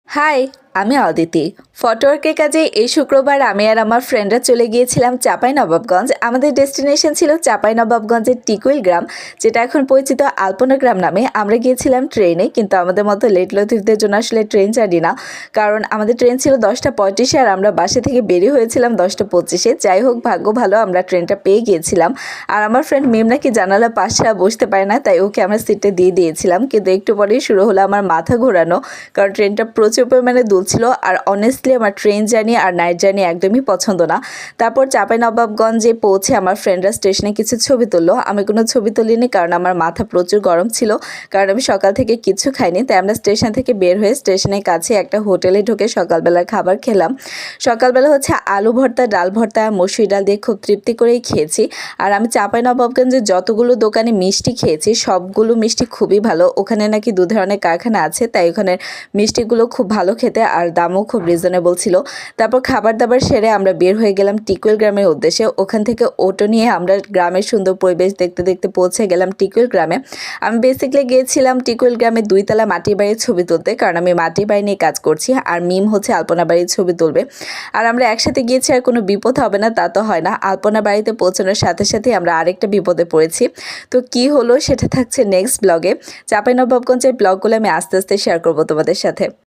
High, আমি অদিতি। ফটোওয়ার্কের কাজে এই শুক্রবার আমি আর আমার ফ্রেন্ডরা চলে গিয়েছিলাম চাঁপাইনবাবগঞ্জ। আমাদের ডেস্টিনেশন ছিল চাঁপাইনবাবগঞ্জের টিকুইল গ্রাম, যেটা এখন পরিচিত আলপনা গ্রাম নামে। আমরা গিয়েছিলাম ট্রেনে, কিন্তু আমাদের মতো লেট লতিফদের জন্য আসলে ট্রেন জানি না, কারণ আমাদের ট্রেন ছিল 10টা 35-এ আর আমরা বাসা থেকে বেরিয়ে হয়েছিলাম 10টা 25-এ। যাই হোক, ভাগ্য ভালো আমরা ট্রেনটা পেয়ে গিয়েছিলাম। আর আমার ফ্রেন্ড মিম নাকি জানালা পাশ ছাড়া বসতে পারে না, তাই ওকে আমরা সিটটা দিয়ে দিয়েছিলাম। কিন্তু একটু পরেই শুরু হলো আমার মাথা ঘোরানো, কারণ ট্রেনটা প্রচুর পরিমাণে দুলছিল। আর অনেস্টলি আমার ট্রেন জার্নি আর নাইট জার্নি একদমই পছন্দ না। তারপর চাঁপাইনবাবগঞ্জে পৌঁছে আমার ফ্রেন্ডরা স্টেশনে কিছু ছবি তুললো। আমি কোনো ছবি তুলিনি, কারণ আমার মাথা প্রচুর গরম ছিল, কারণ আমি সকাল থেকে কিছু খাইনি। তাই আমরা স্টেশন থেকে বের হয়ে স্টেশনের কাছে একটা হোটেলে ঢুকে সকালবেলার খাবার খেলাম। সকালবেলা হচ্ছে আলু ভর্তা, ডাল ভর্তা, মসুরি ডাল দিয়ে খুব তৃপ্তি করেই খেয়েছি। আর আমি চাঁপাইনবাবগঞ্জে যতগুলো দোকানে মিষ্টি খেয়েছি, সবগুলো মিষ্টি খুবই ভালো। ওখানে নাকি 2 ধরনের কারখানা আছে, তাই ওখানের মিষ্টিগুলো খুব ভালো খেতে, আর দামও খুব রিজনেবল ছিল। তারপর খাবার দাবার সেরে আমরা বের হয়ে গেলাম টিকুইল গ্রামের উদ্দেশ্যে। ওখান থেকে অটো নিয়ে আমরা গ্রামের সুন্দর পরিবেশ দেখতে দেখতে পৌঁছে গেলাম টিকুইল গ্রামে। আমি বেসিক্যালি গিয়েছিলাম টিকুইল গ্রামে 2 তলা মাটির বাড়ির ছবি তুলতে, কারণ আমি মাটির বাড়ি নিয়ে কাজ করছি, আর মিম হচ্ছে আলপনা বাড়ির ছবি তুলবে। আর আমরা একসাথে গিয়েছি, আর কোনো বিপদ হবে না তা তো হয় না। আলপনা বাড়িতে পৌঁছানোর সাথে সাথে আমরা আরেকটা বিপদে পড়েছি। তো কি হলো সেটা থাকছে নেক্সট ব্লগে। চাঁপাইনবাবগঞ্জের ব্লগগুলো আমি আস্তে আস্তে শেয়ার করবো তোমাদের সাথে।